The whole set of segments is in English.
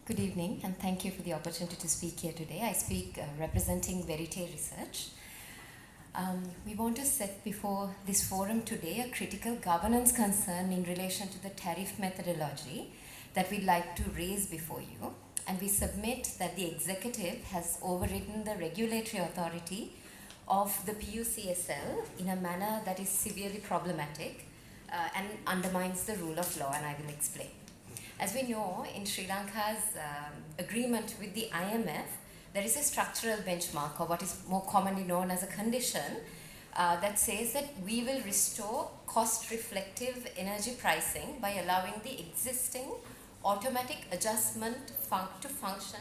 Good evening, and thank you for the opportunity to speak here today. I speak representing Verite Research. We want to set before this forum today a critical governance concern in relation to the tariff methodology that we'd like to raise before you. And we submit that the executive has overridden the regulatory authority of the PUCSL in a manner that is severely problematic and undermines the rule of law, and I will explain. As we know, in Sri Lanka's agreement with the IMF, there is a structural benchmark, or what is more commonly known as a condition, that says that we will restore cost-reflective energy pricing by allowing the existing automatic adjustment to function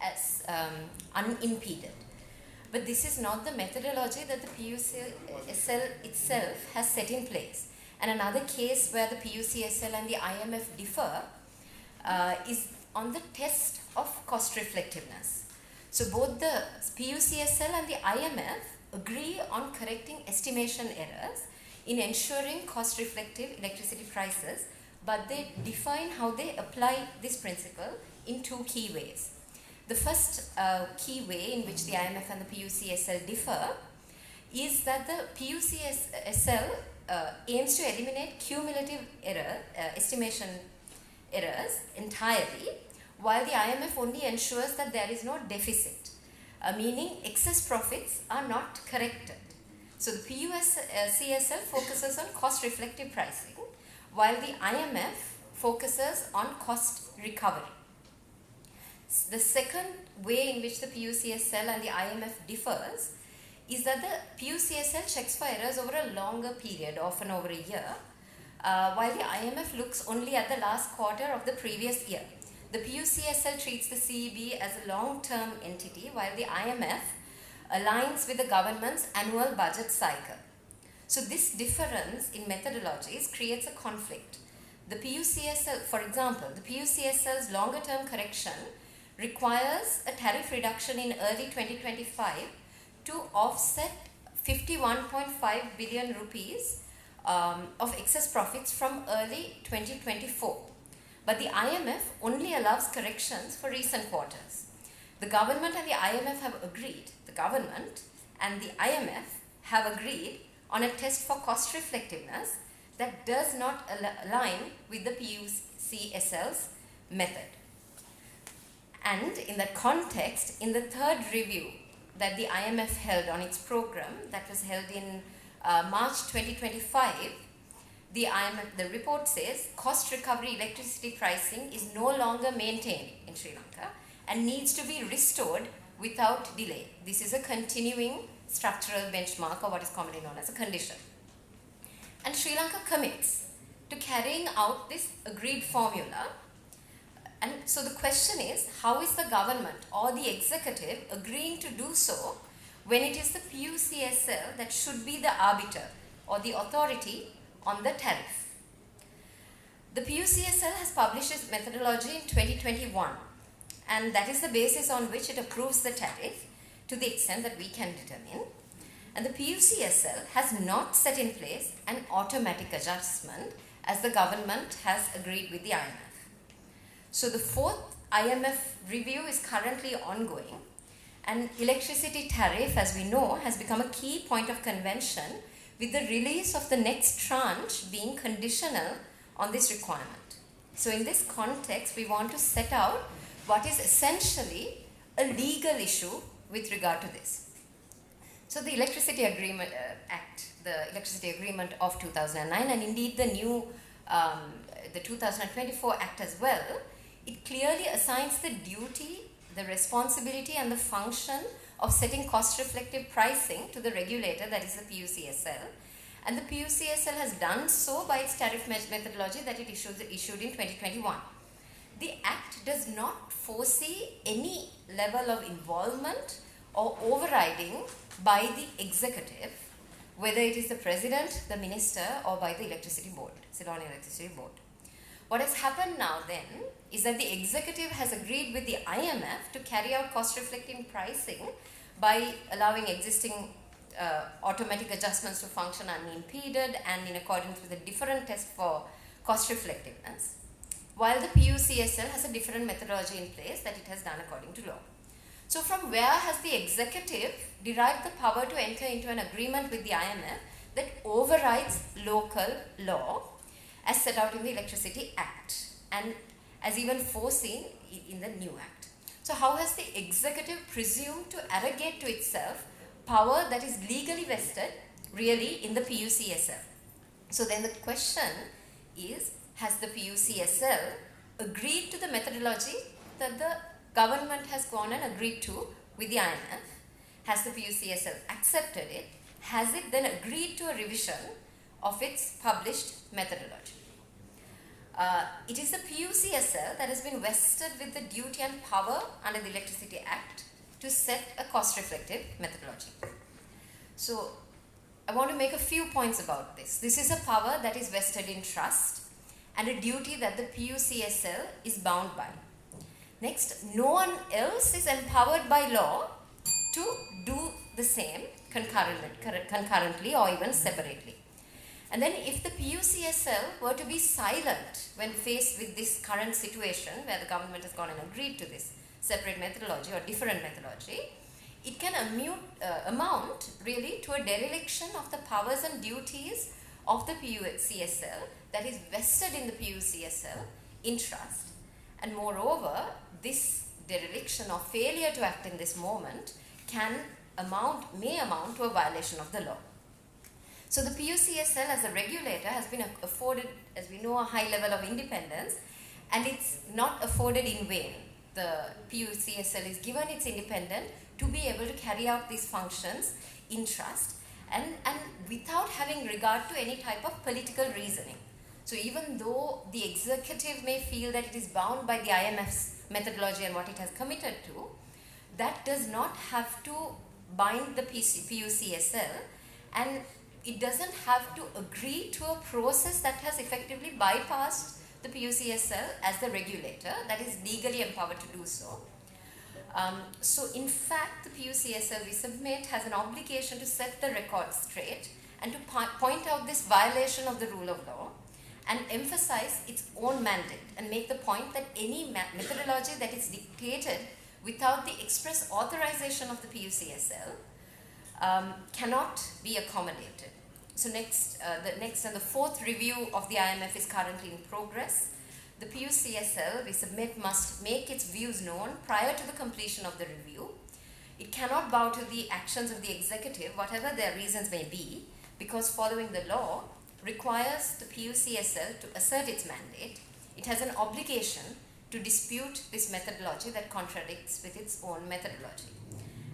as unimpeded. But this is not the methodology that the PUCSL itself has set in place. And another case where the PUCSL and the IMF differ is on the test of cost reflectiveness. So both the PUCSL and the IMF agree on correcting estimation errors in ensuring cost reflective electricity prices, but they define how they apply this principle in two key ways. The first key way in which the IMF and the PUCSL differ is that the PUCSL aims to eliminate cumulative estimation errors entirely, while the IMF only ensures that there is no deficit, meaning excess profits are not corrected. So the PUCSL focuses on cost reflective pricing, while the IMF focuses on cost recovery. The second way in which the PUCSL and the IMF differs is that the PUCSL checks for errors over a longer period, often over a year, while the IMF looks only at the last quarter of the previous year. The PUCSL treats the CEB as a long-term entity, while the IMF aligns with the government's annual budget cycle. So this difference in methodologies creates a conflict. The PUCSL, for example, the PUCSL's longer-term correction requires a tariff reduction in early 2025 to offset 51.5 billion rupees of excess profits from early 2024. But the IMF only allows corrections for recent quarters. The government and the IMF have agreed, the government and the IMF have agreed on a test for cost reflectiveness that does not align with the PUCSL's method. And in that context, in the third review that the IMF held on its program, that was held in March 2025, the report says cost recovery electricity pricing is no longer maintained in Sri Lanka and needs to be restored without delay. This is a continuing structural benchmark, or what is commonly known as a condition. And Sri Lanka commits to carrying out this agreed formula. And so the question is, how is the government or the executive agreeing to do so when it is the PUCSL that should be the arbiter or the authority on the tariff? The PUCSL has published its methodology in 2021, and that is the basis on which it approves the tariff to the extent that we can determine. And the PUCSL has not set in place an automatic adjustment as the government has agreed with the IMF. So the fourth IMF review is currently ongoing, and electricity tariff, as we know, has become a key point of convention, with the release of the next tranche being conditional on this requirement. So in this context, we want to set out what is essentially a legal issue with regard to this. So the Electricity Agreement Act, the Electricity Agreement of 2009, and indeed the new, the 2024 Act as well, it clearly assigns the duty, the responsibility and the function of setting cost-reflective pricing to the regulator, that is the PUCSL. And the PUCSL has done so by its tariff methodology that it issued in 2021. The Act does not foresee any level of involvement or overriding by the executive, whether it is the president, the minister, or by the electricity board, Ceylon Electricity Board. What has happened now then is that the executive has agreed with the IMF to carry out cost-reflecting pricing by allowing existing automatic adjustments to function unimpeded and in accordance with a different test for cost reflectiveness, while the PUCSL has a different methodology in place that it has done according to law. So from where has the executive derived the power to enter into an agreement with the IMF that overrides local law as set out in the Electricity Act and as even foreseen in the new Act? So how has the executive presumed to arrogate to itself power that is legally vested really in the PUCSL? So then the question is, has the PUCSL agreed to the methodology that the government has gone and agreed to with the IMF? Has the PUCSL accepted it? Has it then agreed to a revision of its published methodology? It is the PUCSL that has been vested with the duty and power under the Electricity Act to set a cost-reflective methodology. So I want to make a few points about this. This is a power that is vested in trust and a duty that the PUCSL is bound by. Next, no one else is empowered by law to do the same concurrently or even separately. And then if the PUCSL were to be silent when faced with this current situation where the government has gone and agreed to this separate methodology or different methodology, it can amount really to a dereliction of the powers and duties of the PUCSL that is vested in the PUCSL in trust. And moreover, this dereliction or failure to act in this moment may amount to a violation of the law. So the PUCSL as a regulator has been afforded, as we know, a high level of independence, and it's not afforded in vain. The PUCSL is given its independence to be able to carry out these functions in trust and without having regard to any type of political reasoning. So even though the executive may feel that it is bound by the IMF's methodology and what it has committed to, that does not have to bind the PUCSL, and it doesn't have to agree to a process that has effectively bypassed the PUCSL as the regulator that is legally empowered to do so. So in fact, the PUCSL, we submit, has an obligation to set the record straight and to point out this violation of the rule of law and emphasize its own mandate and make the point that any methodology that is dictated without the express authorization of the PUCSL cannot be accommodated. So the next and the fourth review of the IMF is currently in progress. The PUCSL, we submit, must make its views known prior to the completion of the review. It cannot bow to the actions of the executive, whatever their reasons may be, because following the law requires the PUCSL to assert its mandate. It has an obligation to dispute this methodology that contradicts with its own methodology.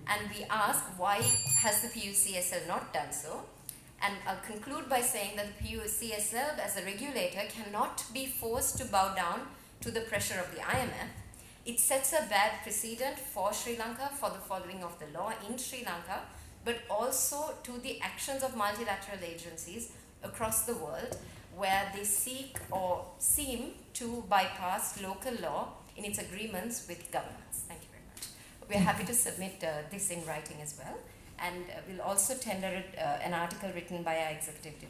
And we ask, why has the PUCSL not done so? And I'll conclude by saying that the PUCSL as a regulator cannot be forced to bow down to the pressure of the IMF. It sets a bad precedent for Sri Lanka for the following of the law in Sri Lanka, but also to the actions of multilateral agencies across the world where they seek or seem to bypass local law in its agreements with governments. Thank you very much. We're happy to submit this in writing as well. And we'll also tender an article written by our executive director.